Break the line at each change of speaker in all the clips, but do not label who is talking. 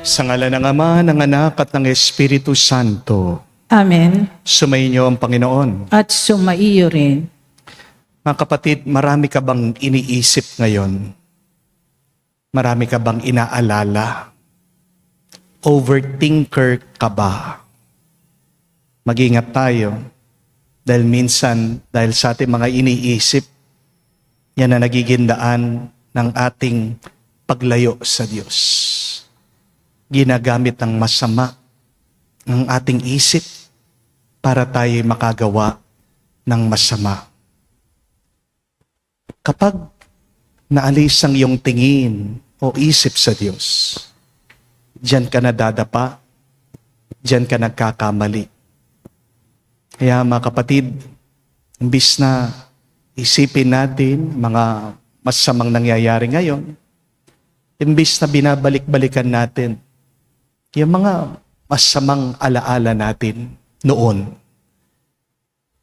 Sa ngalan ng Ama, ng Anak at ng Espiritu Santo.
Amen.
Sumainyo ang Panginoon.
At sumaiyo rin.
Mga kapatid, marami ka bang iniisip ngayon? Marami ka bang inaalala? Overthinker ka ba? Mag-ingat tayo. Dahil minsan, dahil sa ating mga iniisip, yan na nagiging daan ng ating paglayo sa Diyos. Ginagamit ng masama ng ating isip para tayo makagawa ng masama. Kapag naalis ang iyong tingin o isip sa Diyos, diyan ka nadadapa, diyan ka nagkakamali. Kaya mga kapatid, imbis na isipin natin mga masamang nangyayari ngayon, imbis na binabalik-balikan natin yung mga masamang alaala natin noon,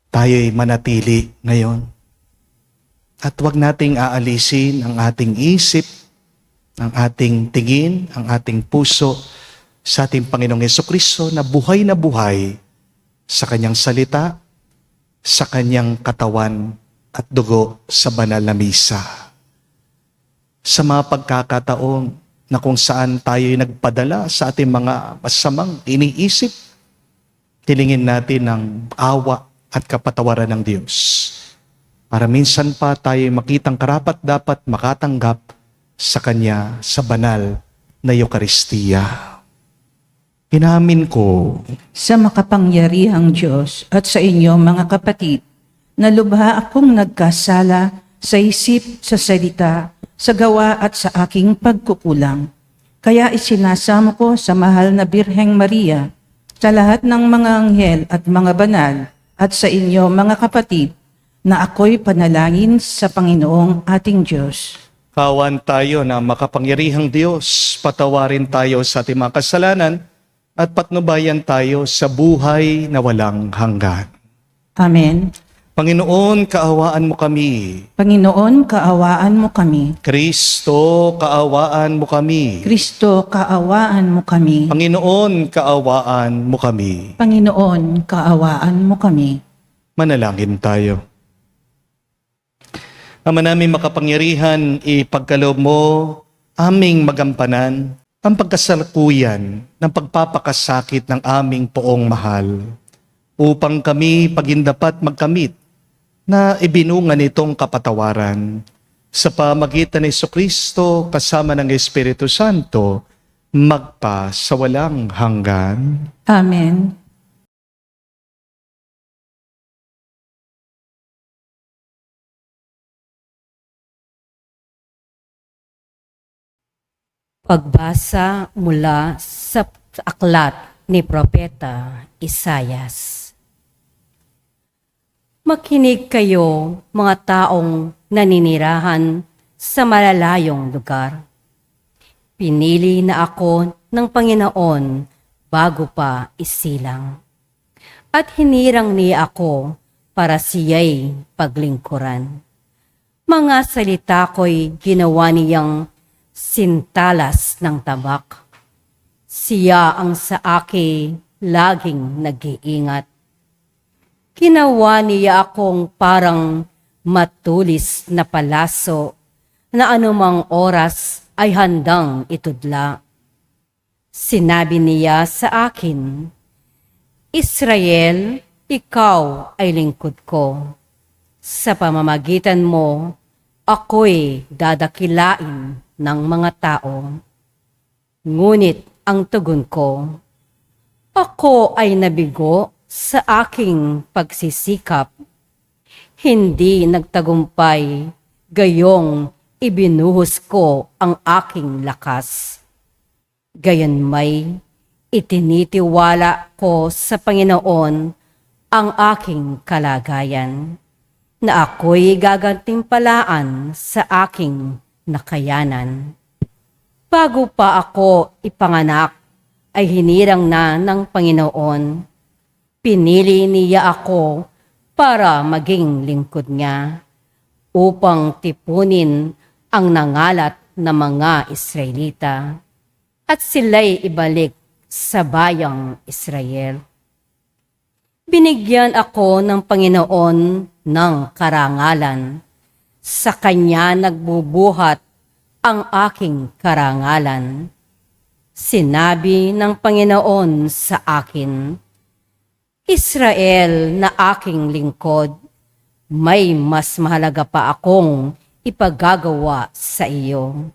tayo'y manatili ngayon. At huwag nating aalisin ang ating isip, ang ating tingin, ang ating puso sa ating Panginoong Jesucristo na buhay sa Kanyang salita, sa Kanyang katawan at dugo sa banal na misa. Sa mga pagkakataon na kung saan tayo'y nagpadala sa ating mga masamang iniisip, tilingin natin ang awa at kapatawaran ng Diyos. Para minsan pa tayo'y makitang karapat-dapat makatanggap sa Kanya sa banal na Eucharistia. Inamin ko
Sa makapangyarihang Diyos at sa inyo mga kapatid, na lubha akong nagkasala sa isip, sa salita, sa gawa at sa aking pagkukulang. Kaya isinasamo ko sa mahal na Birheng Maria, sa lahat ng mga anghel at mga banal, at sa inyo mga kapatid, na ako'y panalangin sa Panginoong ating Diyos.
kawan tayo na makapangyarihang Diyos, patawarin tayo sa ating mga kasalanan at patnubayan tayo sa buhay na walang hanggan.
Amen.
Panginoon, kaawaan mo kami.
Panginoon, kaawaan mo kami.
Kristo, kaawaan mo kami.
Kristo, kaawaan mo kami.
Panginoon, kaawaan mo kami.
Panginoon, kaawaan mo kami.
Manalangin tayo. Ama namin makapangyarihan, ipagkaloob mo aming magampanan ang pagkasalukuyan ng pagpapakasakit ng aming poong mahal upang kami pagindapat magkamit na ibinunga nitong kapatawaran sa pamagitan ni Jesucristo kasama ng Espiritu Santo magpa sa walang hanggan.
Amen.
Pagbasa mula sa aklat ni Propeta Isayas. Makinig kayo, mga taong naninirahan sa malalayong lugar. Pinili na ako ng Panginoon bago pa isilang. At hinirang niya ako para siya'y paglingkuran. Mga salita ko'y ginawa niyang sintalas ng tabak. Siya ang sa akin laging nag-iingat. Ginawa niya akong parang matulis na palaso na anumang oras ay handang itudla. Sinabi niya sa akin, Israel, ikaw ay lingkod ko. Sa pamamagitan mo, ako'y dadakilain ng mga tao. Ngunit ang tugon ko, ako ay nabigo sa aking pagsisikap. Hindi nagtagumpay, gayong ibinuhos ko ang aking lakas. Gayon may itinitiwala ko sa Panginoon ang aking kalagayan, na ako'y gagantimpalaan sa aking nakayanan. Bago pa ako ipanganak, ay hinirang na ng Panginoon. Pinili niya ako para maging lingkod niya, upang tipunin ang nangalat na mga Israelita. at sila'y ibalik sa bayang Israel. Binigyan ako ng Panginoon ng karangalan. Sa Kanya nagbubuhat ang aking karangalan. Sinabi ng Panginoon sa akin, Israel na aking lingkod, may mas mahalaga pa akong ipagagawa sa iyo.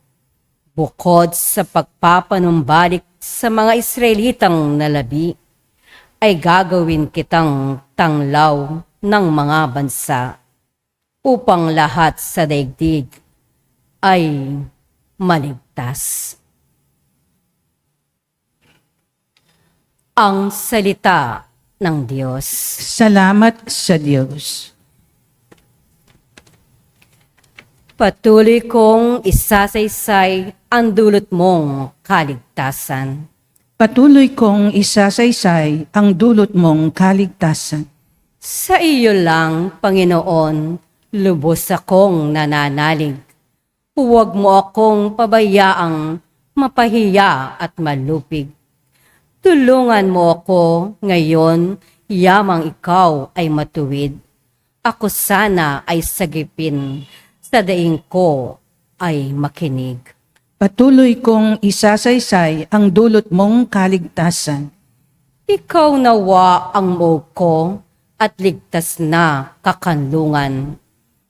Bukod sa pagpapanumbalik sa mga Israelitang nalabi, ay gagawin kitang tanglaw ng mga bansa upang lahat sa daigdig ay maligtas. Ang salita ng Diyos.
Salamat sa Diyos.
Patuloy kong isasaysay ang dulot mong kaligtasan.
Patuloy kong isasaysay ang dulot mong kaligtasan.
Sa iyo lang, Panginoon, lubos akong nananalig. Huwag mo akong pabayaang mapahiya at malupig. Tulungan mo ako ngayon, yamang ikaw ay matuwid. Ako sana ay sagipin, sa daing ko ay makinig.
Patuloy kong isasaysay ang dulot mong kaligtasan.
Ikaw nawa ang moog ko at ligtas na kakanlungan.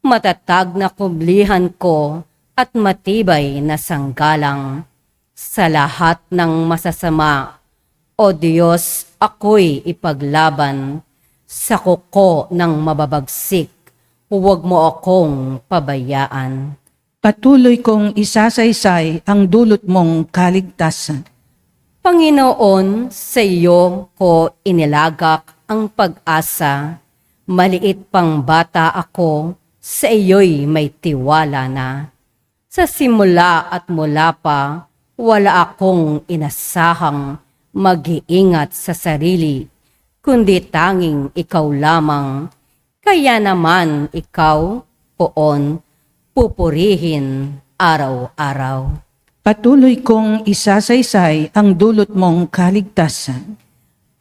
Matatag na kublihan ko at matibay na sanggalang. Sa lahat ng masasama, O Diyos, ako'y ipaglaban. Sa kuko ng mababagsik, huwag mo akong pabayaan.
Patuloy kong isasaysay ang dulot mong kaligtasan.
Panginoon, sa iyo ko inilagak ang pag-asa. Maliit pang bata ako, sa iyo'y may tiwala na. Sa simula at mula pa, wala akong inasahang mag-iingat sa sarili, kundi tanging ikaw lamang. Kaya naman ikaw, poon, pupurihin araw-araw.
Patuloy kong isasaysay ang dulot mong kaligtasan.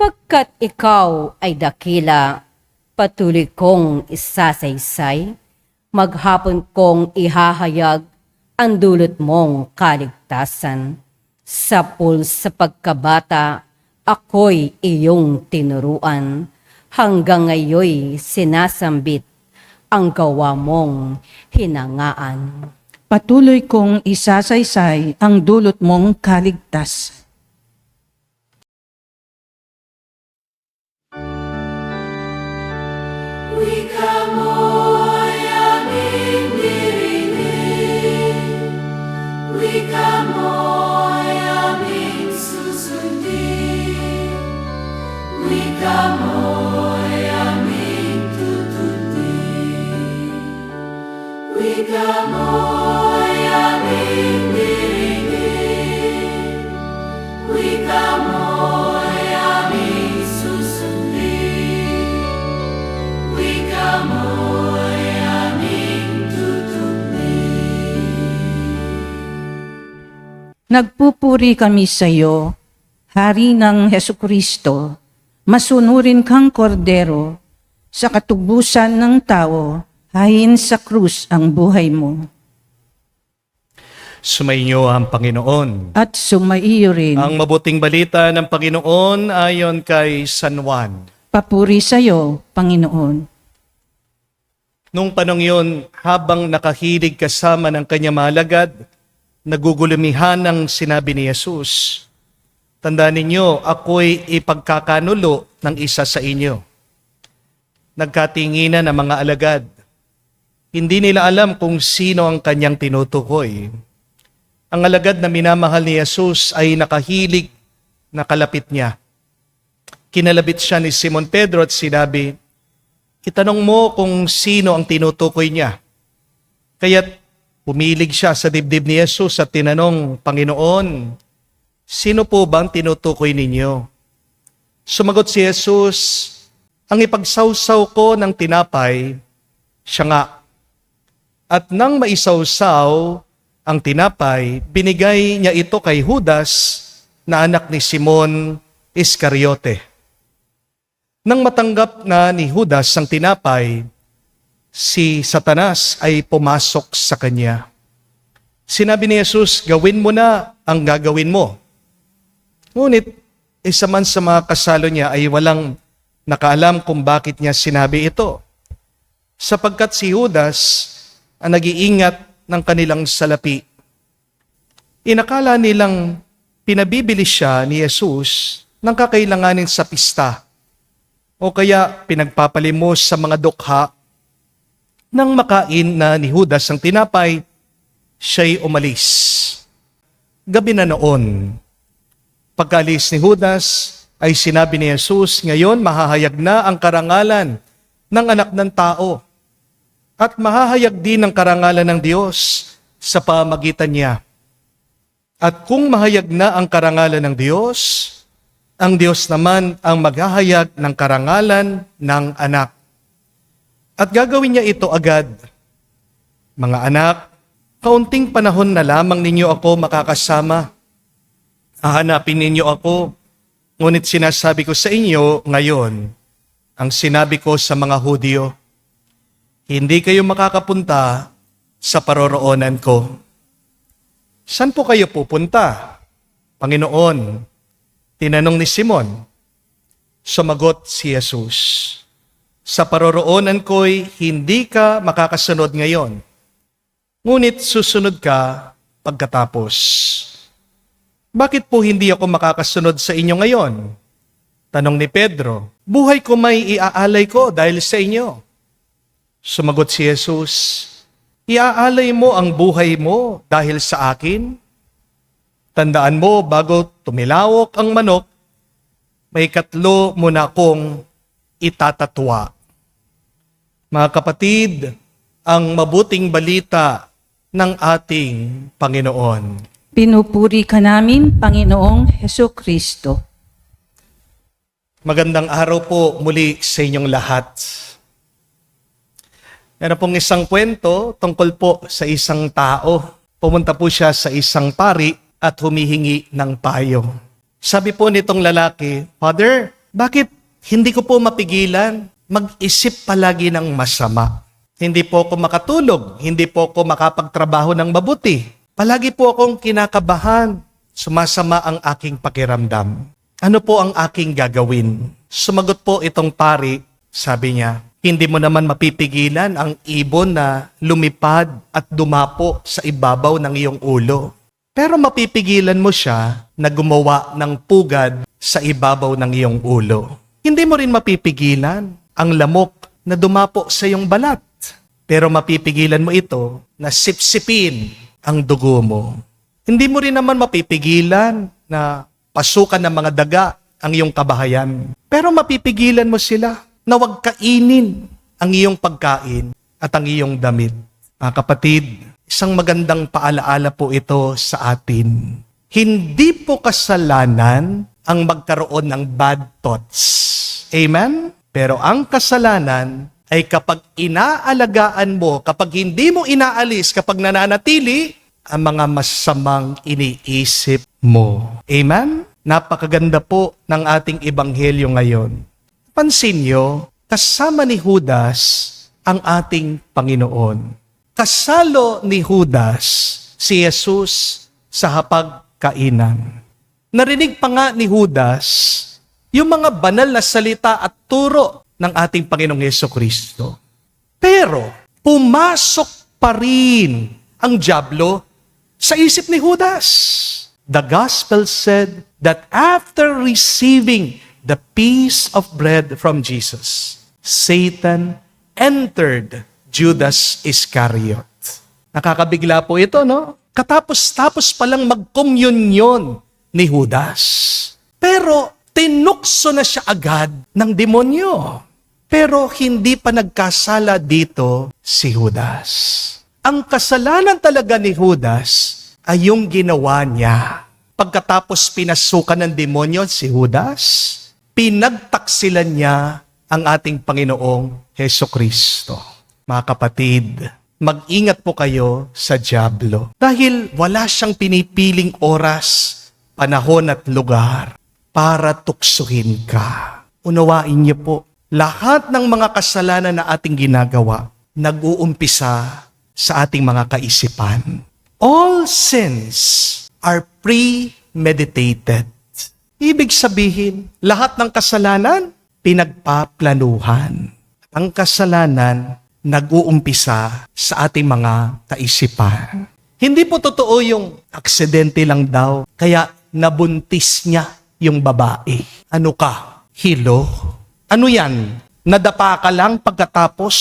Pagkat ikaw ay dakila, patuloy kong isasaysay, maghapon kong ihahayag ang dulot mong kaligtasan. Sapul sa pagkabata, ako'y iyong tinuruan, hanggang ngayoy sinasambit ang gawa mong hinangaan.
Patuloy kong isasaysay ang dulot mong kaligtasan.
Wika mo'y aming dirinig, wika mo'y aming susundin, wika mo'y aming tutundin, wika mo'y aming dirinig, wika mo'y aming susundin, wika mo'y aming tutundin.
Nagpupuri kami sa iyo, Hari ng Hesukristo, masunurin kang kordero, sa katubusan ng tao, hayin sa krus ang buhay mo.
Sumainyo ang Panginoon.
At sumaiyo rin,
Ang mabuting balita ng Panginoon ayon kay San Juan.
papuri sa iyo, Panginoon.
Nung panong yun, habang nakahilig kasama ng kanyang malagad, nagugulumihan ang sinabi ni Jesus, tandaan ninyo, ako'y ipagkakanulo ng isa sa inyo. Nagkatinginan ang mga alagad. Hindi nila alam kung sino ang kanyang tinutukoy. Ang alagad na minamahal ni Jesus ay nakahilig na kalapit niya. Kinalabit siya ni Simon Pedro at sinabi, itanong mo kung sino ang tinutukoy niya. Kaya't pumilig siya sa dibdib ni Jesus at tinanong, Panginoon, sino po bang tinutukoy ninyo? Sumagot si Jesus, ang ipagsawsaw ko ng tinapay, siya nga. At nang maisawsaw ang tinapay, binigay niya ito kay Judas na anak ni Simon Iscariote. Nang matanggap na ni Judas ang tinapay, si Satanas ay pumasok sa kanya. Sinabi ni Jesus, gawin mo na ang gagawin mo. Ngunit, isa man sa mga kasalo niya ay walang nakaalam kung bakit niya sinabi ito. Sapagkat si Judas ang nag-iingat ng kanilang salapi. Inakala nilang pinabibili siya ni Jesus ng kakailanganin sa pista o kaya pinagpapalimos sa mga dukha. Nang makain na ni Judas ang tinapay, siya'y umalis. Gabi na noon, pagkaalis ni Judas, ay sinabi ni Jesus, ngayon mahahayag na ang karangalan ng anak ng tao at mahahayag din ang karangalan ng Diyos sa pamagitan niya. At kung mahayag na ang karangalan ng Diyos, ang Diyos naman ang maghahayag ng karangalan ng anak. At gagawin niya ito agad. Mga anak, kaunting panahon na lamang ninyo ako makakasama. Hahanapin ninyo ako, ngunit sinasabi ko sa inyo ngayon, ang sinabi ko sa mga Hudyo, hindi kayo makakapunta sa paroroonan ko. Saan po kayo pupunta? Panginoon, tinanong ni Simon. Sumagot si Jesus, sa paroroonan ko'y hindi ka makakasunod ngayon, ngunit susunod ka pagkatapos. Bakit po hindi ako makakasunod sa inyo ngayon? Tanong ni Pedro, buhay ko may iaalay ko dahil sa inyo. Sumagot si Jesus, iaalay mo ang buhay mo dahil sa akin? Tandaan mo, bago tumilawok ang manok, may 3 mo na akong itatatwa. Mga kapatid, ang mabuting balita ng ating Panginoon.
Pinupuri ka namin, Panginoong Hesukristo.
Magandang araw po muli sa inyong lahat. Meron pong isang kwento tungkol po sa isang tao. Pumunta po siya sa isang pari at humihingi ng payo. Sabi po nitong lalaki, Father, bakit hindi ko po mapigilan mag-isip palagi ng masama? Hindi po ako makatulog, hindi po ako makapagtrabaho ng mabuti. Palagi po akong kinakabahan, sumasama ang aking pakiramdam. Ano po ang aking gagawin? Sumagot po itong pari, sabi niya, hindi mo naman mapipigilan ang ibon na lumipad at dumapo sa ibabaw ng iyong ulo. Pero mapipigilan mo siya na gumawa ng pugad sa ibabaw ng iyong ulo. Hindi mo rin mapipigilan ang lamok na dumapo sa iyong balat. Pero mapipigilan mo ito na sipsipin ang dugo mo. Hindi mo rin naman mapipigilan na pasukan ng mga daga ang iyong kabahayan. Pero mapipigilan mo sila na huwag kainin ang iyong pagkain at ang iyong damit. Mga kapatid, isang magandang paalaala po ito sa atin. Hindi po kasalanan ang magkaroon ng bad thoughts. Amen? Pero ang kasalanan ay kapag inaalagaan mo, kapag hindi mo inaalis, kapag nananatili, ang mga masamang iniisip mo. Amen? Napakaganda po ng ating ebanghelyo ngayon. Pansin nyo, kasama ni Judas ang ating Panginoon. Kasalo ni Judas si Jesus sa hapagkainan. Narinig pa nga ni Judas yung mga banal na salita at turo ng ating Panginoong Hesukristo. Pero pumasok pa rin ang dyablo sa isip ni Judas. The gospel said that after receiving the piece of bread from Jesus, Satan entered Judas Iscariot. Nakakabigla po ito, no? Katapos-tapos palang mag-communion ni Judas. Pero tinukso na siya agad ng demonyo. Pero hindi pa nagkasala dito si Judas. Ang kasalanan talaga ni Judas ay yung ginawa niya. Pagkatapos pinasukan ng demonyo si Judas, pinagtaksilan niya ang ating Panginoong Hesukristo. Mga kapatid, mag-ingat po kayo sa dyablo. Dahil wala siyang pinipiling oras panahon at lugar para tuksuhin ka. Unawain niyo po, lahat ng mga kasalanan na ating ginagawa, nag-uumpisa sa ating mga kaisipan. All sins are premeditated. Ibig sabihin, lahat ng kasalanan, pinagpaplanuhan. Ang kasalanan, nag-uumpisa sa ating mga kaisipan. Hindi po totoo yung aksidente lang daw, kaya nabuntis niya yung babae. Ano ka? Hilo? Ano yan? Nadapa ka lang pagkatapos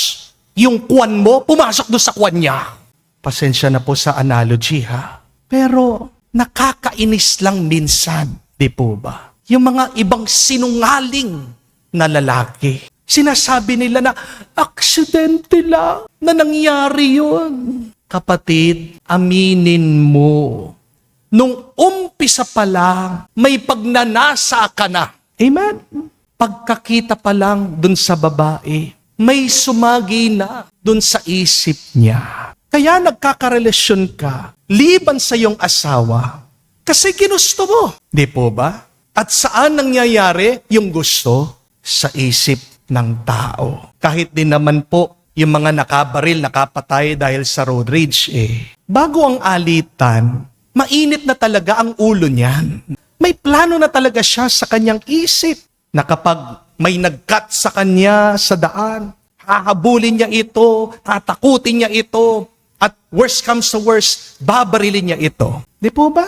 yung kwan mo, pumasok doon sa kwan niya. Pasensya na po sa analogy ha. Pero nakakainis lang minsan, di po ba? Yung mga ibang sinungaling na lalaki. Sinasabi nila na aksidente lang na nangyari yun. Kapatid, aminin mo. Nung umpisa pa lang, may pagnanasa ka na. Amen? Pagkakita pa lang dun sa babae, may sumagi na dun sa isip niya. Kaya nagkakarelasyon ka, liban sa iyong asawa, kasi ginusto mo. Di po ba? At saan nangyayari yung gusto? Sa isip ng tao. Kahit din naman po, yung mga nakabaril, nakapatay dahil sa road rage bago ang alitan, mainit na talaga ang ulo niyan. May plano na talaga siya sa kanyang isip na kapag may nag-cut sa kanya sa daan, hahabulin niya ito, tatakutin niya ito, at worst comes to worst, babarilin niya ito. Di po ba?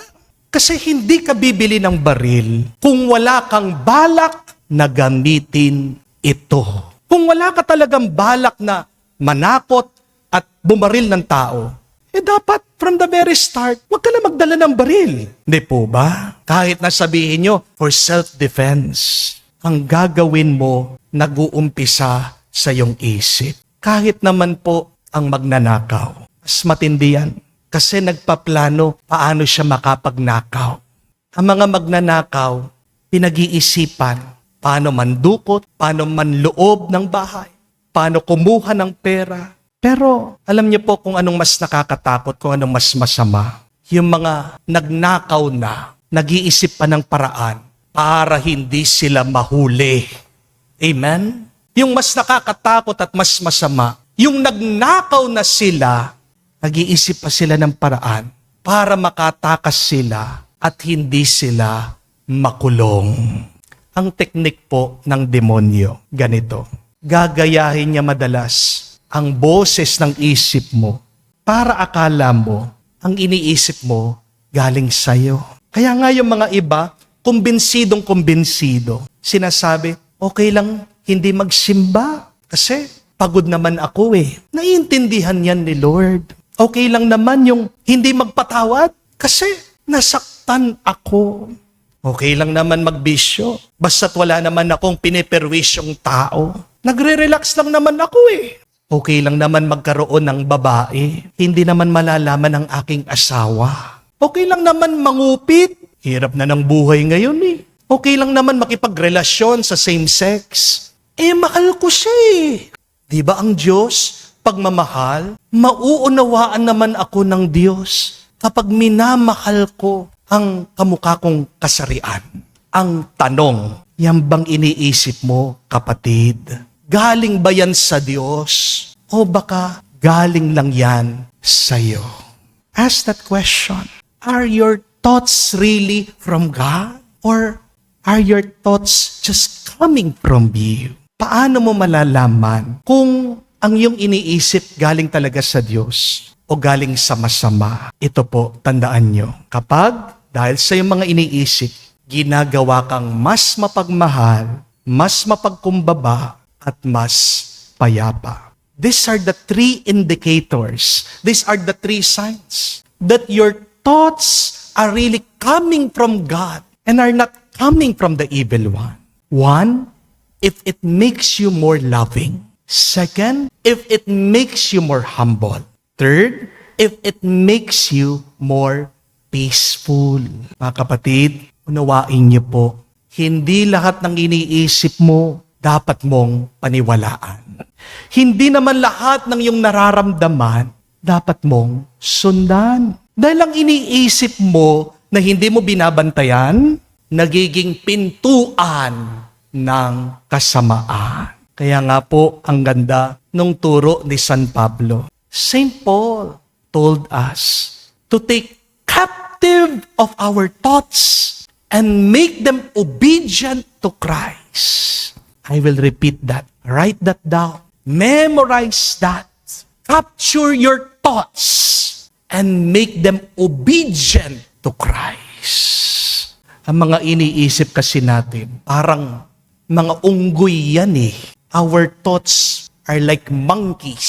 Kasi hindi ka bibili ng baril kung wala kang balak na gamitin ito. Kung wala ka talagang balak na manakot at bumaril ng tao, dapat from the very start, huwag ka na magdala ng baril. Di po ba? Kahit na sabihin nyo, for self-defense, ang gagawin mo, nag-uumpisa sa iyong isip. Kahit naman po ang magnanakaw, mas matindi yan. Kasi nagpaplano paano siya makapagnakaw. Ang mga magnanakaw, pinag-iisipan paano mandukot, paano manloob ng bahay, paano kumuha ng pera. Pero alam niyo po kung anong mas nakakatakot, kung anong mas masama. Yung mga nagnakaw na, nag-iisip pa ng paraan para hindi sila mahuli. Amen? Yung mas nakakatakot at mas masama, yung nagnakaw na sila, nag-iisip pa sila ng paraan para makatakas sila at hindi sila makulong. Ang teknik po ng demonyo, ganito. Gagayahin niya madalas ang boses ng isip mo para akala mo ang iniisip mo galing sa'yo. Kaya nga yung mga iba, kumbinsidong-kumbinsido. Sinasabi, okay lang hindi magsimba kasi pagod naman ako Naiintindihan yan ni Lord. Okay lang naman yung hindi magpatawad kasi nasaktan ako. Okay lang naman magbisyo basta't wala naman akong piniperwisyong tao. Nagre-relax lang naman ako Okay lang naman magkaroon ng babae. Hindi naman malalaman ng aking asawa. Okay lang naman mangupit. Hirap na ng buhay ngayon Okay lang naman makipagrelasyon sa same sex. Mahal ko siya Di ba ang Diyos, pagmamahal, mauunawaan naman ako ng Diyos kapag minamahal ko ang kamukha kong kasarian. Ang tanong, yan bang iniisip mo, kapatid? Galing ba yan sa Diyos? O baka galing lang yan sa'yo? Ask that question. Are your thoughts really from God? Or are your thoughts just coming from you? Paano mo malalaman kung ang iyong iniisip galing talaga sa Diyos o galing sa masama? Ito po, tandaan nyo. Kapag dahil sa iyong mga iniisip, ginagawa kang mas mapagmahal, mas mapagkumbaba, at mas payapa. These are the three indicators. These are the three signs that your thoughts are really coming from God and are not coming from the evil one. One, if it makes you more loving. Second, if it makes you more humble. Third, if it makes you more peaceful. Mga kapatid, unawain niyo po, hindi lahat ng iniisip mo dapat mong paniwalaan. Hindi naman lahat ng iyong nararamdaman dapat mong sundan. Dahil ang iniisip mo na hindi mo binabantayan, nagiging pintuan ng kasamaan. Kaya nga po, ang ganda nung turo ni San Pablo. Saint Paul told us to take captive of our thoughts and make them obedient to Christ. I will repeat that. Write that down. Memorize that. Capture your thoughts and make them obedient to Christ. Ang mga iniisip kasi natin, parang mga unggoy yan eh. Our thoughts are like monkeys.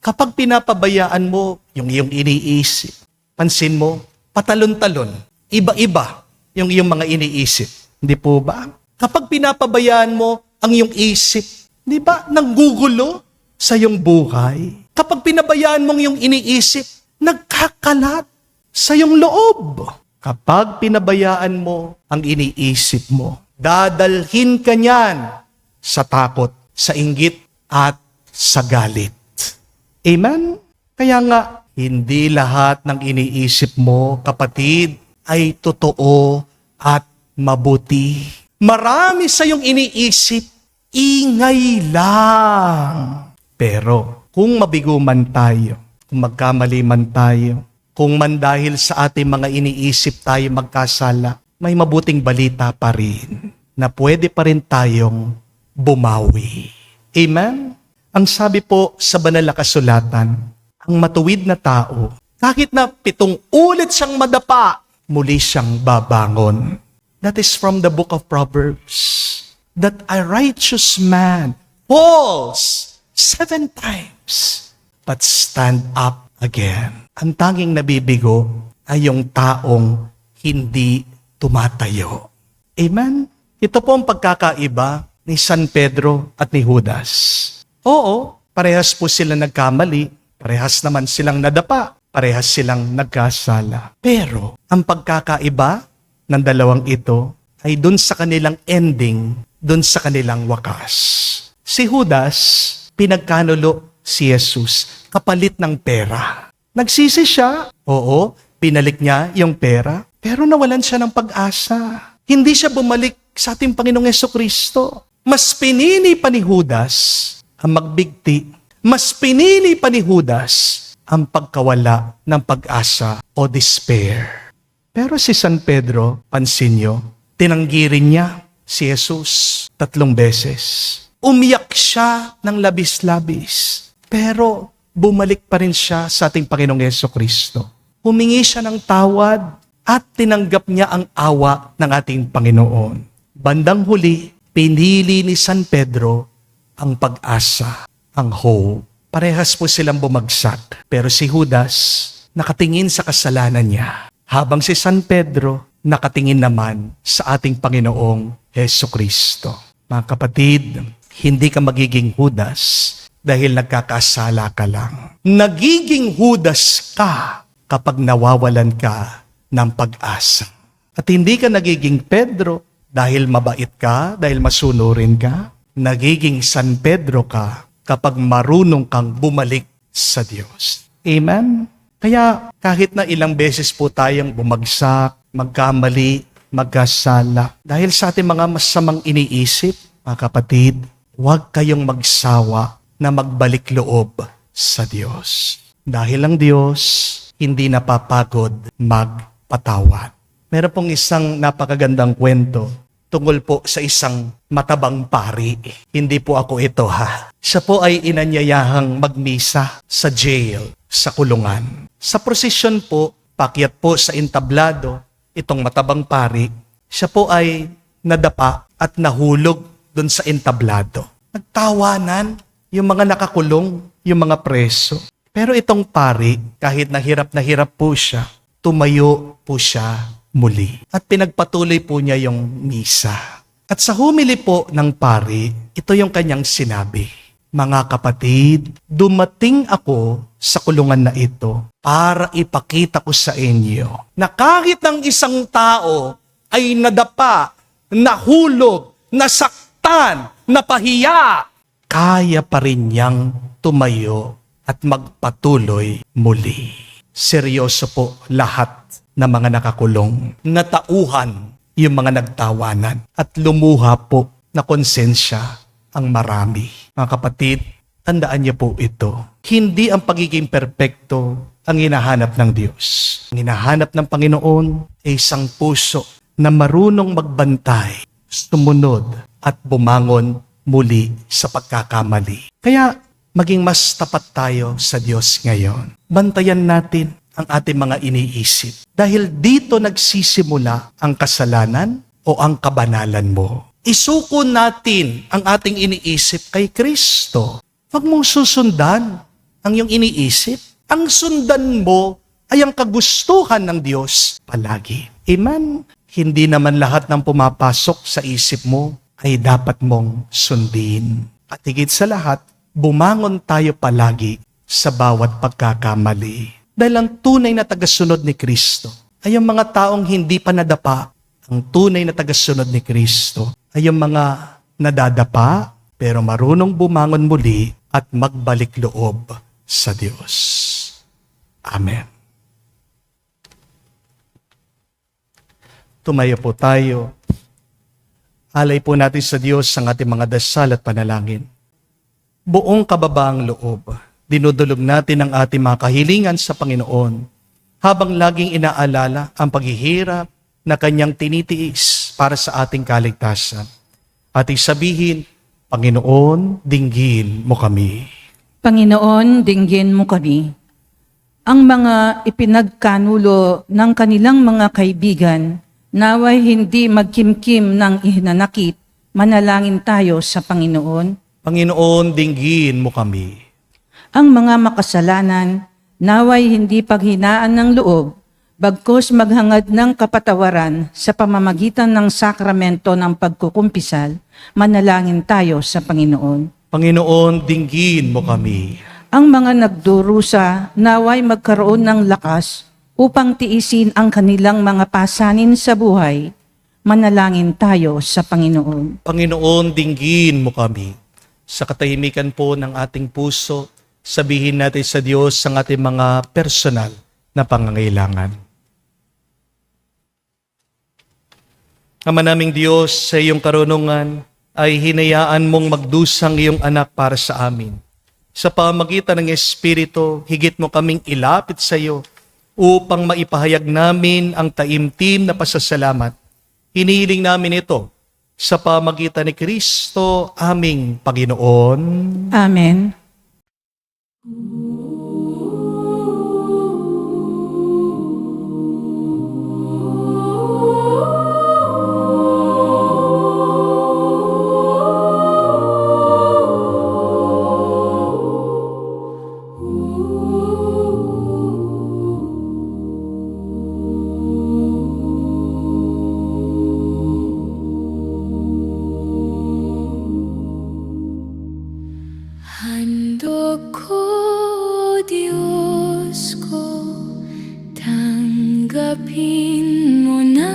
Kapag pinapabayaan mo yung iyong iniisip, pansin mo, patalon-talon, iba-iba yung iyong mga iniisip. Hindi po ba? Kapag pinapabayaan mo ang iyong isip, di ba, nanggugulo sa iyong buhay. Kapag pinabayaan mong iyong iniisip, nagkakalat sa iyong loob. Kapag pinabayaan mo ang iniisip mo, dadalhin ka niyan sa takot, sa inggit, at sa galit. Amen? Kaya nga, hindi lahat ng iniisip mo, kapatid, ay totoo at mabuti. Marami sa iyong iniisip, ingay lang. Pero kung mabigo man tayo, kung magkamali man tayo, kung man dahil sa ating mga iniisip tayo magkasala, may mabuting balita pa rin na pwede pa rin tayong bumawi. Amen? Ang sabi po sa banal na kasulatan, ang matuwid na tao, kahit na 7 ulit siyang madapa, muli siyang babangon. That is from the book of Proverbs. That a righteous man falls 7 times, but stand up again. Ang tanging nabibigo ay yung taong hindi tumatayo. Amen? Ito po ang pagkakaiba ni San Pedro at ni Judas. Oo, parehas po sila nagkamali, parehas naman silang nadapa, parehas silang nagkasala. Pero ang pagkakaiba ng dalawang ito ay dun sa kanilang ending, dun sa kanilang wakas. Si Judas, pinagkanulo si Jesus kapalit ng pera. Nagsisi siya, oo, pinalik niya yung pera, pero nawalan siya ng pag-asa. Hindi siya bumalik sa ating Panginoong Jesucristo. Mas pinili pa ni Judas ang magbigti. Mas pinili pa ni Judas ang pagkawala ng pag-asa o despair. Pero si San Pedro, pansin niyo, tinanggi rin niya si Jesus 3 beses. Umiyak siya ng labis-labis. Pero bumalik pa rin siya sa ating Panginoong Jesucristo. Humingi siya ng tawad at tinanggap niya ang awa ng ating Panginoon. Bandang huli, pinili ni San Pedro ang pag-asa, ang hope. Parehas po silang bumagsak. Pero si Judas, nakatingin sa kasalanan niya. Habang si San Pedro, nakatingin naman sa ating Panginoong Jesucristo. Mga kapatid, hindi ka magiging Judas dahil nagkakasala ka lang. Nagiging Judas ka kapag nawawalan ka ng pag-asa. At hindi ka nagiging Pedro dahil mabait ka, dahil masunurin ka. Nagiging San Pedro ka kapag marunong kang bumalik sa Diyos. Amen? Kaya kahit na ilang beses po tayong bumagsak, magkamali, magkasala, dahil sa ating mga masamang iniisip, mga kapatid, huwag kayong magsawa na magbalik loob sa Diyos. Dahil ang Diyos hindi napapagod magpatawad. Meron pong isang napakagandang kwento tungkol po sa isang matabang pari. Hindi po ako ito ha. Siya po ay inanyayahang magmisa sa jail, sa kulungan. Sa prosesyon po, pakyat po sa entablado, itong matabang pari, siya po ay nadapa at nahulog doon sa entablado. Nagtawanan yung mga nakakulong, yung mga preso. Pero itong pari, kahit na hirap po siya, tumayo po siya muli. At pinagpatuloy po niya yung misa. At sa humili po ng pari, ito yung kanyang sinabi, "Mga kapatid, dumating ako sa kulungan na ito para ipakita ko sa inyo na kahit ang isang tao ay nadapa, nahulog, nasaktan, napahiya, kaya pa rin niyang tumayo at magpatuloy muli." Seryoso po lahat na mga nakakulong. Natauhan yung mga nagtawanan at lumuha po na konsensya ang marami. Mga kapatid, tandaan niyo po ito. Hindi ang pagiging perpekto ang hinahanap ng Diyos. Ang hinahanap ng Panginoon ay isang puso na marunong magbantay, sumunod at bumangon muli sa pagkakamali. Kaya maging mas tapat tayo sa Diyos ngayon. Bantayan natin ang ating mga iniisip. Dahil dito nagsisimula ang kasalanan o ang kabanalan mo. Isuko natin ang ating iniisip kay Kristo. Huwag mong susundan ang iyong iniisip. Ang sundan mo ay ang kagustuhan ng Diyos palagi. Amen? Hindi naman lahat ng pumapasok sa isip mo ay dapat mong sundin. At higit sa lahat, bumangon tayo palagi sa bawat pagkakamali. Dahil ang tunay na tagasunod ni Kristo ay yung mga taong hindi pa nadapa. Ang tunay na tagasunod ni Kristo ay yung mga nadadapa pero marunong bumangon muli at magbalik loob sa Diyos. Amen. Tumayo po tayo. Alay po natin sa Diyos ang ating mga dasal at panalangin. Buong kababaang loob, dinudulog natin ang ating mga kahilingan sa Panginoon habang laging inaalala ang paghihirap na Kanyang tinitiis para sa ating kaligtasan. At isabihin, Panginoon, dinggin mo kami.
Panginoon, dinggin mo kami. Ang mga ipinagkanulo ng kanilang mga kaibigan, naway hindi magkimkim ng ihinanakit, manalangin tayo sa Panginoon.
Panginoon, dinggin mo kami.
Ang mga makasalanan, naway hindi paghinaan ng loob, bagkus maghangad ng kapatawaran sa pamamagitan ng sakramento ng pagkukumpisal, manalangin tayo sa Panginoon.
Panginoon, dinggin mo kami.
Ang mga nagdurusa, naway magkaroon ng lakas upang tiisin ang kanilang mga pasanin sa buhay, manalangin tayo sa Panginoon.
Panginoon, dinggin mo kami. Sa katahimikan po ng ating puso, sabihin natin sa Diyos ang ating mga personal na pangangailangan. Ama naming Diyos, sa iyong karunungan ay hinayaan mong magdusang iyong anak para sa amin. Sa pamagitan ng Espiritu, higit mo kaming ilapit sa iyo upang maipahayag namin ang taimtim na pasasalamat. Hinihiling namin ito sa pamagitan ni Kristo, aming Panginoon.
Amen.
Handog ko, Diyos ko, tanggapin mo na.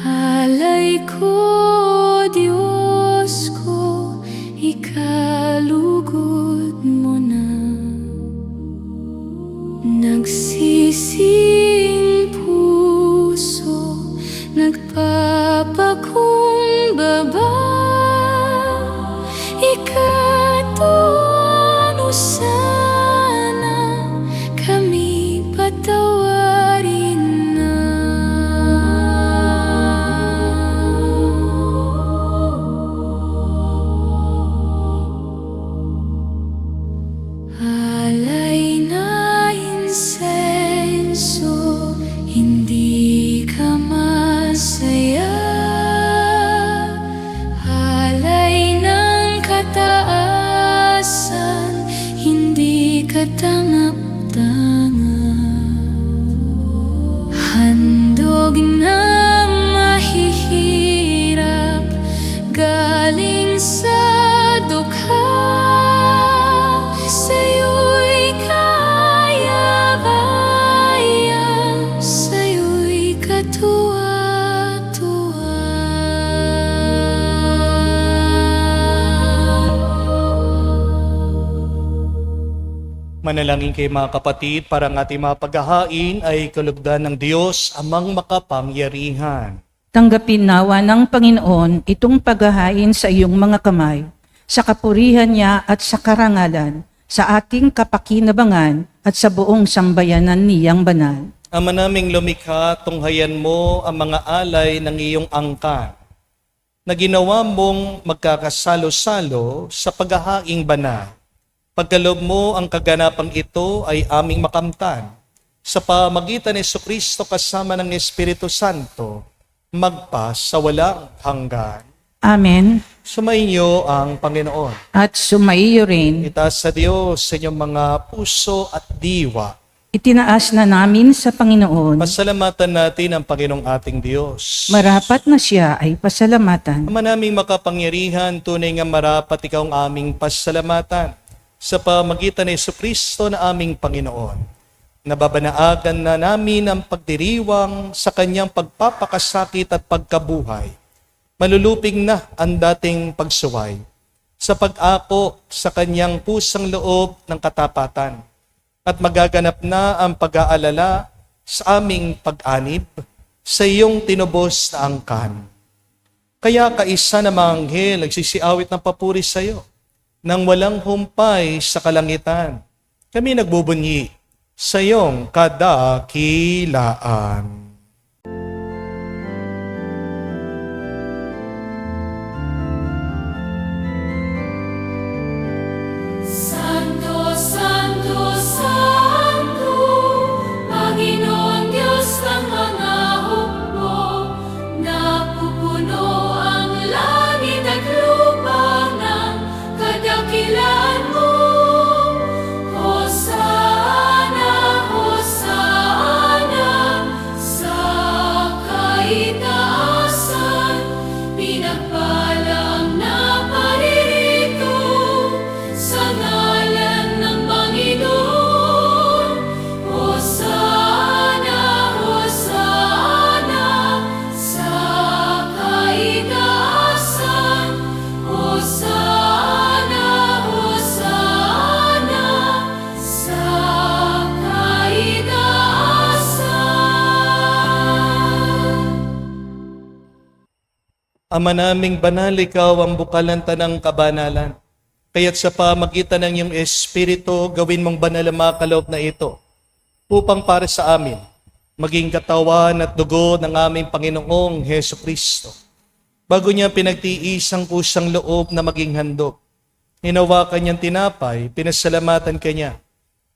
Alay ko, Diyos ko, ikalugod mo na. Nagsising puso, nagpapakumbaba. Ikatuano sana kami patawarin na. Alay na insenso, hindi ka masaya. Taasan, hindi ka tangap-tangap. Handog na mahihirap, galing sa dukha. Sa'yo'y kaya-kaya, sa'yo'y katuwa-tuwa.
Manalangin kay mga kapatid para ang ating mga paghahain ay kalugdan ng Diyos amang makapangyarihan.
Tanggapin nawa ng Panginoon itong paghahain sa iyong mga kamay, sa kapurihan niya at sa karangalan, sa ating kapakinabangan at sa buong sambayanan niyang banal.
Ama naming lumikha, tunghayan mo ang mga alay ng iyong angkan, na ginawa mong magkakasalo-salo sa paghahaing banal. Pagkaloob mo ang kaganapang ito ay aming makamtan. Sa pamagitan ni Jesucristo kasama ng Espiritu Santo, magpa sa walang hanggan.
Amen.
Sumainyo ang Panginoon.
At sumaiyo rin,
Itaas sa Diyos sa inyong mga puso at diwa.
itinaas na namin sa Panginoon.
Pasalamatan natin ang Panginoong ating Diyos.
Marapat na siya ay pasalamatan.
Ama naming makapangyarihan, tunay nga marapat ikaw ang aming pasalamatan sa pamagitan ni Jesucristo na aming Panginoon. Nababanaagan na namin ang pagdiriwang sa kanyang pagpapakasakit at pagkabuhay. Maluluping na ang dating pagsuway sa pag-ako sa kanyang pusang loob ng katapatan. At magaganap na ang pag-aalala sa aming pag-anib sa iyong tinubos na angkan. Kaya kaisa na mga anghel nagsisiawit ng papuri sa iyo nang walang humpay sa kalangitan. Kami nagbubunyi sa iyong kadakilaan.
Santo, Santo, Santo, Panginoon Diyos ng mga hukbo, napupuno ang langit at lupa ng kadakilaan mo. Hosana, Hosana, sa kaitaasan, pinagpalang na paririto sa ngalan ng Panginoon. Hosana, Hosana, sa kaitaasan. Hosana, Hosana, sa kaitaasan.
Ama naming banal, ikaw ang bukalan tanang kabanalan. Kaya't sa pamagitan ng iyong Espiritu, gawin mong banal ang mga kaloob na ito, upang para sa amin, maging katawan at dugo ng aming Panginoong Heso Kristo. Bago niya pinagtiis ang kusang loob na maging handog, hinawakan niyang tinapay, pinasalamatan kanya,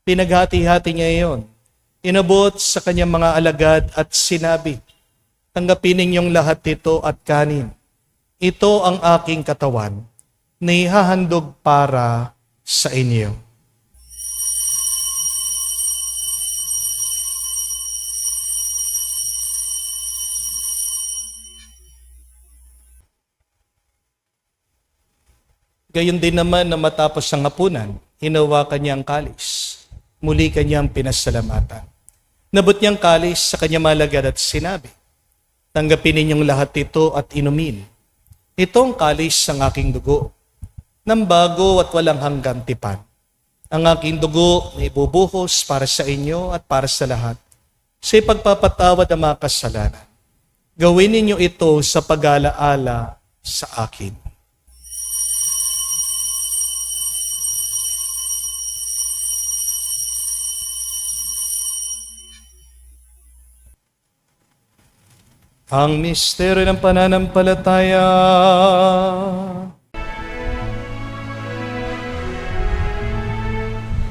pinaghati-hati niya iyon, inabot sa kanyang mga alagad at sinabi, tanggapin ninyong lahat ito at kanin. Ito ang aking katawan, na ihahandog para sa inyo. Gayon din naman na matapos ang hapunan, hinawakan niya ang kalis. Muli kanyang pinasalamatan. Nabot niyang kalis sa kanyang malagad at sinabi, tanggapin ninyong lahat ito at inumin. Ito ang kalis ng aking dugo, ng bago at walang hanggang tipan. Ang aking dugo na ibubuhos para sa inyo at para sa lahat, sa ipagpapatawad ng mga kasalanan. Gawin ninyo ito sa pag-alaala sa akin. Ang misteryo ng pananampalataya.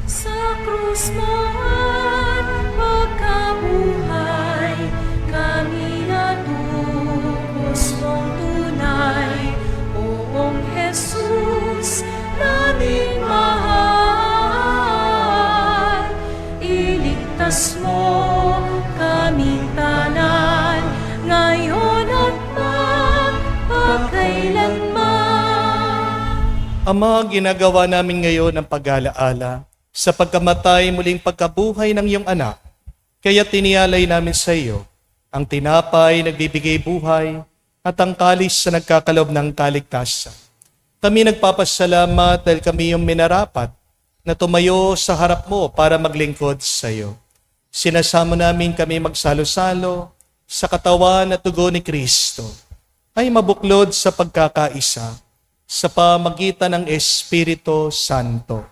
Sa krus mo at pagkabuhay, kami natubos mong tunay. Oong Jesus, naming mahal, iligtas mo kaming tanan, ngayon at magpakailanman.
Ama, ginagawa namin ngayon ang pag-alaala sa pagkamatay muling pagkabuhay ng iyong anak. Kaya tinialay namin sa iyo ang tinapay nagbibigay buhay at ang kalis na nagkakalob ng kaligtasan. Kami nagpapasalamat dahil kami yung minarapat na tumayo sa harap mo para maglingkod sa iyo. Sinasama namin kami magsalo-salo sa katawan at dugo ni Kristo ay mabuklod sa pagkakaisa sa pamagitan ng Espiritu Santo.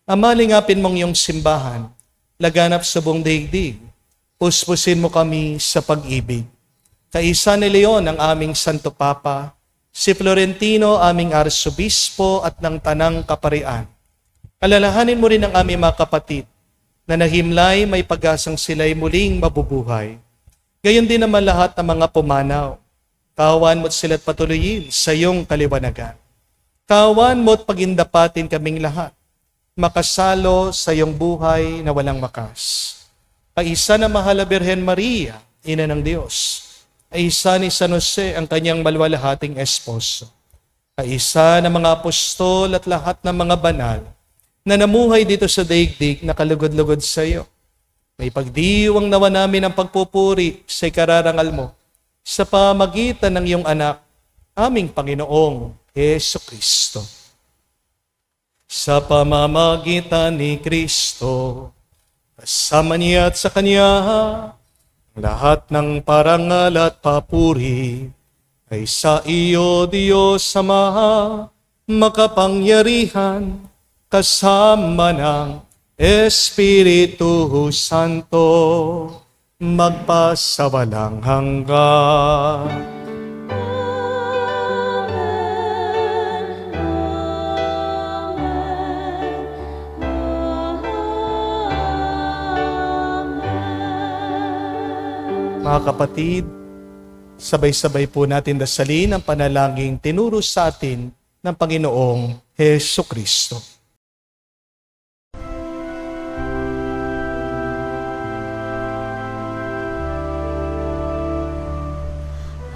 Amalingapin mong iyong simbahan, laganap sa buong daigdig. Puspusin mo kami sa pag-ibig. Kaisa ni Leon ang aming Santo Papa, si Florentino aming Arsobispo at ng Tanang Kaparian. Alalahanin mo rin ang aming mga kapatid na nahimlay may pag-asang sila'y muling mabubuhay. Gayon din naman lahat ng mga pumanaw. Kawan mo't sila't patuloyin sa iyong kaliwanagan. Kawan mo't pagindapatin kaming lahat, makasalo sa iyong buhay na walang wakas. Kaisa na mahal na Birhen Maria, Ina ng Diyos, kaisa ni San Jose ang kanyang malwalahating esposo. Kaisa ng mga apostol at lahat ng mga banal na namuhay dito sa daigdig na kalugod-lugod sa iyo. May pagdiwang nawa namin ang pagpupuri sa ikararangal mo sa pamagitan ng iyong anak, aming Panginoong Jesucristo. Sa pamamagitan ni Kristo, kasama niya at sa Kanya, lahat ng parangal at papuri ay sa iyo, Diyos Ama, makapangyarihan, kasama ng Espiritu Santo, magpasawalang hanggan. Mga kapatid, sabay-sabay po natin dasalin ang panalangin tinuro sa atin ng Panginoong Jesucristo.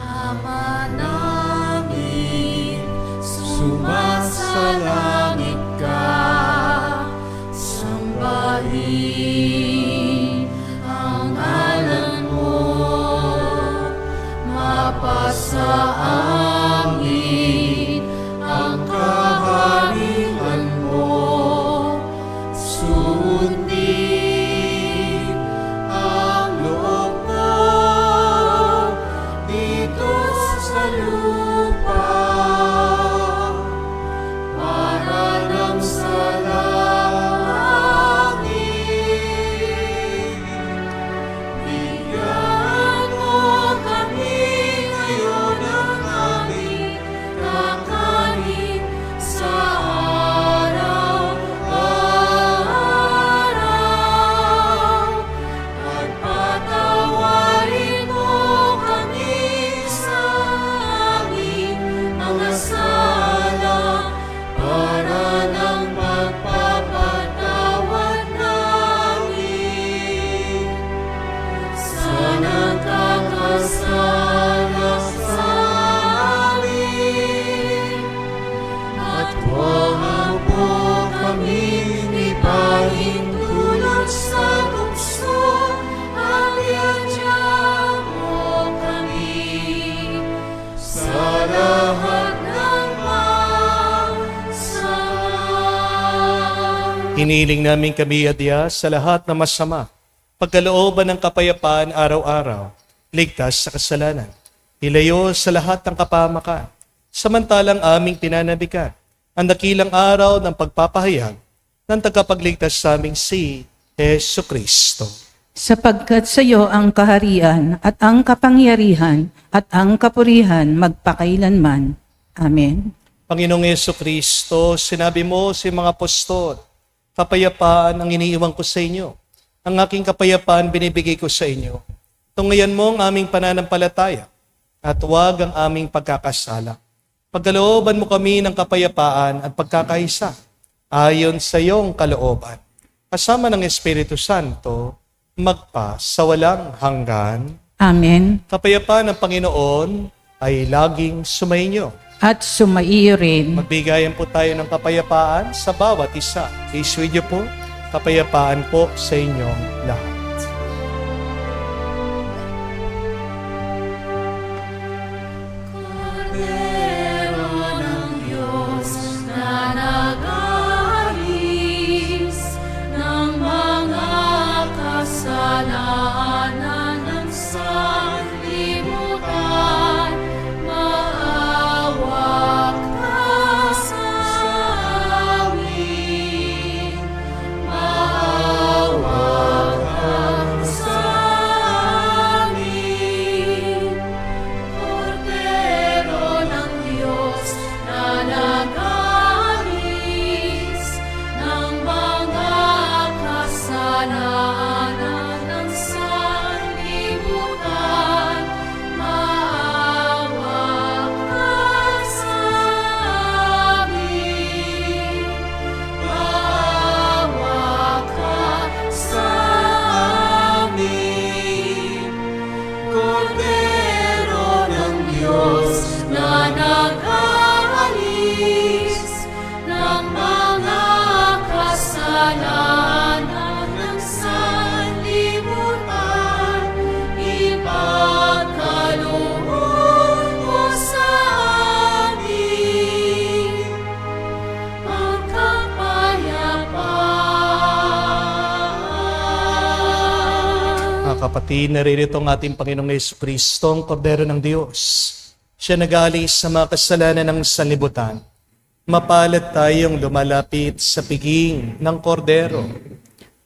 Ama namin, sumasalangit ka, sambahin ang ngalan mo, mapasa amin ang kaharian mo, sundin ang loob mo dito sa lupa, para ng sa langit. Bigyan mo kami ngayon ng aming kakanin sa araw-araw, at patawarin mo kami sa aming mga sala, para ng pagpapatawad namin sa nagkakasala sa amin. At huwag mo kaming ipahintulot sa tukso, at iadya mo kami sa lahat ng masama.
Hinihiling namin kami, Adya, sa lahat ng masama, pagkalooban ng kapayapaan araw-araw, ligtas sa kasalanan, ilayo sa lahat ng kapahamakan, samantalang aming pinanabikan ang dakilang araw ng pagpapahayag ng tagapagligtas sa aming si Jesucristo.
Sapagkat sa iyo ang kaharian at ang kapangyarihan at ang kapurihan magpakailanman. Amen.
Panginoong Jesucristo, sinabi mo sa mga apostol, kapayapaan ang iniiwan ko sa inyo. Ang aking kapayapaan binibigay ko sa inyo. Tungayan mo ang aming pananampalataya at huwag ang aming pagkakasala. Pagkalooban mo kami ng kapayapaan at pagkakaisa ayon sa iyong kalooban. Kasama ng Espiritu Santo, magpa sa walang hanggan.
Amen.
Kapayapaan ng Panginoon ay laging sumainyo.
At sumaiyo rin.
Magbigayan po tayo ng kapayapaan sa bawat isa. Peace with you po. Kapayapaan po sa inyong lahat.
Kordero ng Diyos na nag-aalay Kordero ng Diyos na nag-aalis ng mga kasalanan ng sanlibutan, ipagkaloob mo sa amin ang kapayapaan.
Mga kapatid, naririto ang ating Panginoong Jesucristo, ang Kordero ng Diyos. Siya nag-aalis sa mga kasalanan ng sanlibutan. Mapalad tayong lumalapit sa piging ng Kordero.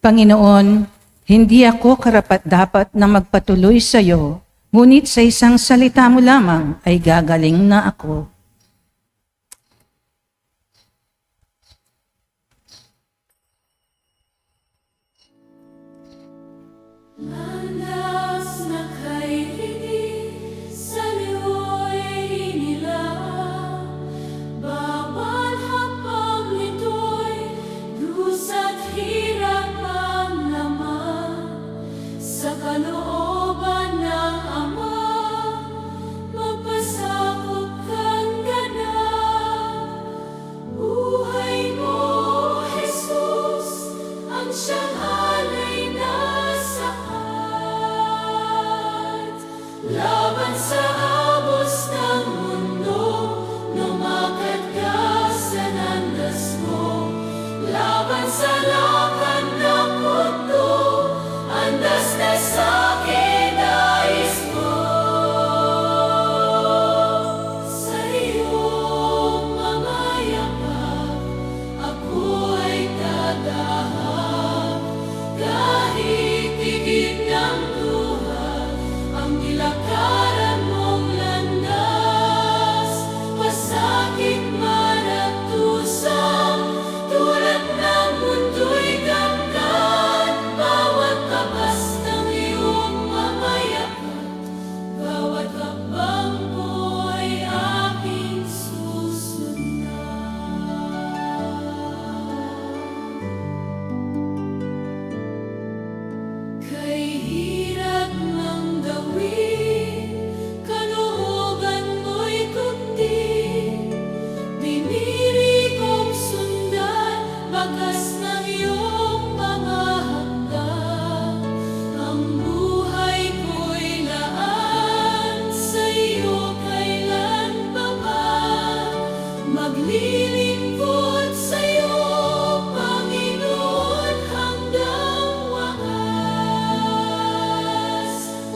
Panginoon, hindi ako karapat-dapat na magpatuloy sa iyo, ngunit sa isang salita mo lamang ay gagaling na ako.
Landas na kaibig sa liwoy nila, bawal hapag nito'y dusa't hirap ang laman. Sa kalooban ng Ama, magpasakop kang ganap. Buhay mo, Jesus, ang siyang alay na sapat. Laban sa abos ng mundo, lumakad ka sa landas mo. Laban sa lakan ng mundo, andas na sa'kin nais mo. Sa iyong mga yakap, ako ay dadahak. Kahit higit ng luha, ang nilakaran mong landas. Pasakit man at tusang, tulad ng mundo'y ganggan. Bawat kabas ng iyong mga yakap, bawat hakbang mo'y aking susundan. Kay hirap ng gawin, kaluhugan mo'y kunti. Biniri kong sundan, bagas ng iyong mga hakbang. Ang buhay ko'y laan sa iyo kailan pa man. Maglilingkod sa iyo, Panginoon, hanggang wakas.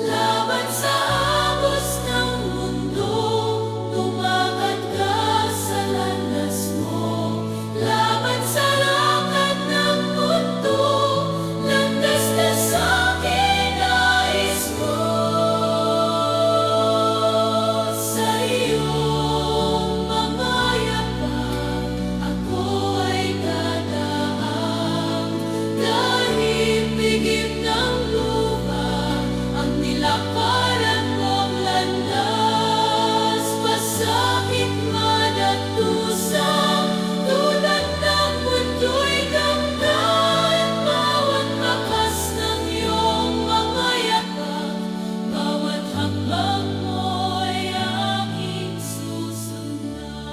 Laban sa agos ng mundo, lumakad ka sa landas mo. Laban sa lakad ng mundo, landas na sa'kin nais mo. Sa iyong mga yakap, ako ay dadaan. Kahit bigim ng lupa, ang nilakaran mong landas. Pasakit man at tusang, tulad ng mundo'y ganggan. Bawat bakas ng iyong mga yakap, bawat hakbang mo'y aking susundan.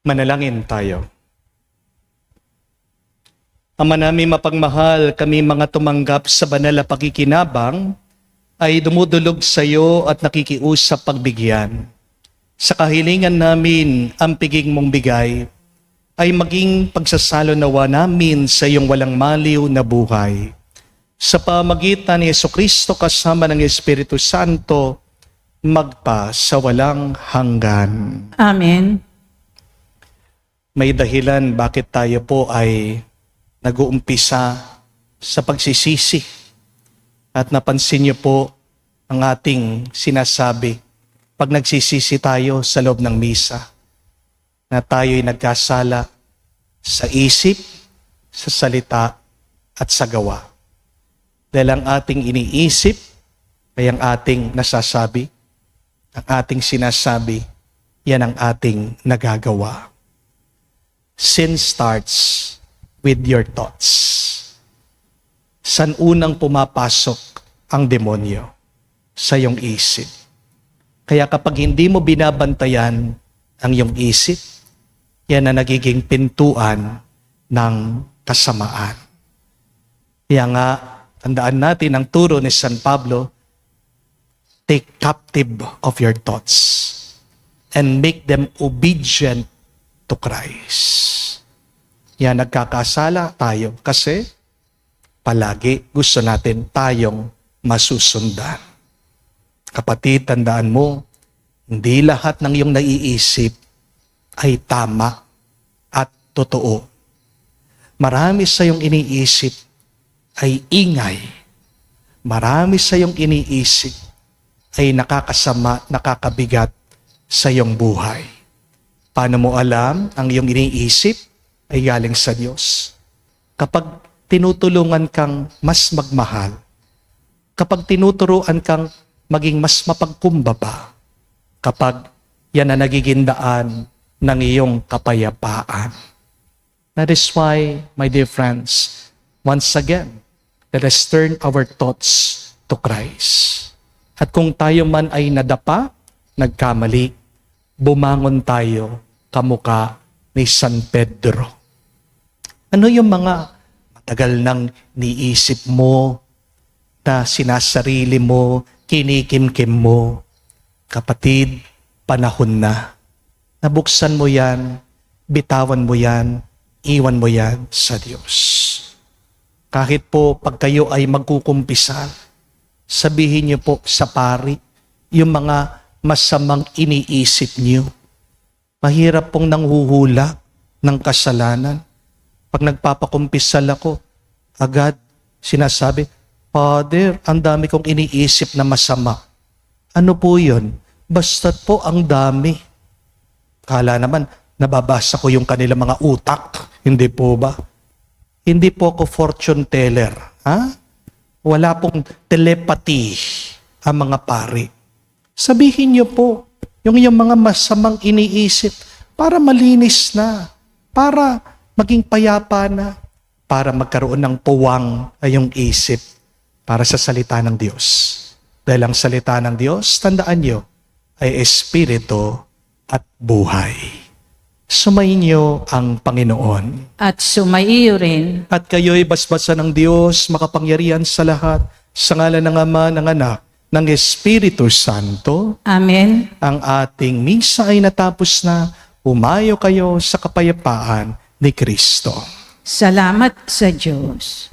Manalangin tayo. Ama namin mapagmahal, kami mga tumanggap sa banal na pakikinabang ay dumudulog sa iyo at nakikiusap pagbigyan. Sa kahilingan namin, ang piging mong bigay ay maging pagsasalo nawa namin sa iyong walang maliw na buhay. Sa pamagitan ni Jesucristo kasama ng Espiritu Santo, magpa sa walang hanggan.
Amen.
May dahilan bakit tayo po ay nag-uumpisa sa pagsisisi. At napansin niyo po ang ating sinasabi pag nagsisisi tayo sa loob ng misa, na tayo'y nagkasala sa isip, sa salita, at sa gawa. Dahil ang ating iniisip ay ang ating nasasabi, ang ating sinasabi, yan ang ating nagagawa. Sin starts with your thoughts. San unang pumapasok ang demonyo? Sa iyong isip. Kaya kapag hindi mo binabantayan ang iyong isip, yan na nagiging pintuan ng kasamaan. Kaya nga, tandaan natin ang turo ni San Pablo, take captive of your thoughts and make them obedient to Christ. Yan, nagkakasala tayo kasi palagi gusto natin tayong masusundan. Kapatid, tandaan mo, hindi lahat ng iyong naiisip ay tama at totoo. Marami sa iyong iniisip ay ingay. Marami sa iyong iniisip ay nakakasama, nakakabigat sa iyong buhay. Paano mo alam ang iyong iniisip ay galing sa Diyos? Kapag tinutulungan kang mas magmahal, kapag tinuturuan kang maging mas mapagkumbaba, kapag yan na nagiging daan ng iyong kapayapaan. That is why, my dear friends, once again, let us turn our thoughts to Christ. At kung tayo man ay nadapa, nagkamali, bumangon tayo kamukha ni San Pedro. Ano yung mga matagal nang niisip mo, na sinasarili mo, kinikimkim mo? Kapatid, panahon na. Nabuksan mo yan, bitawan mo yan, iwan mo yan sa Diyos. Kahit po pag kayo ay magkukumpisal, sabihin niyo po sa pari yung mga masamang iniisip niyo. Mahirap pong nanghuhula ng kasalanan. Pag nagpapakumpisal ako, agad sinasabi, Father, ang dami kong iniisip na masama. Ano po yun? Basta't po ang dami. Kala naman, nababasa ko yung kanilang mga utak. Hindi po ba? Hindi po ako fortune teller. Ha? Wala pong telepathy ang mga pari. Sabihin niyo po yung iyong mga masamang iniisip para malinis na, para maging payapa na, para magkaroon ng puwang ay yung isip para sa salita ng Diyos. Dahil ang salita ng Diyos, tandaan niyo, ay espiritu at buhay. Sumainyo ang Panginoon.
At sumaiyo rin
At kayo'y basbasan ng Diyos, makapangyarihan sa lahat, sa ngalan ng Ama, ng Anak, ng Espiritu Santo.
Amen.
Ang ating misa ay natapos na. Umayo kayo sa kapayapaan ni Kristo.
Salamat sa Diyos.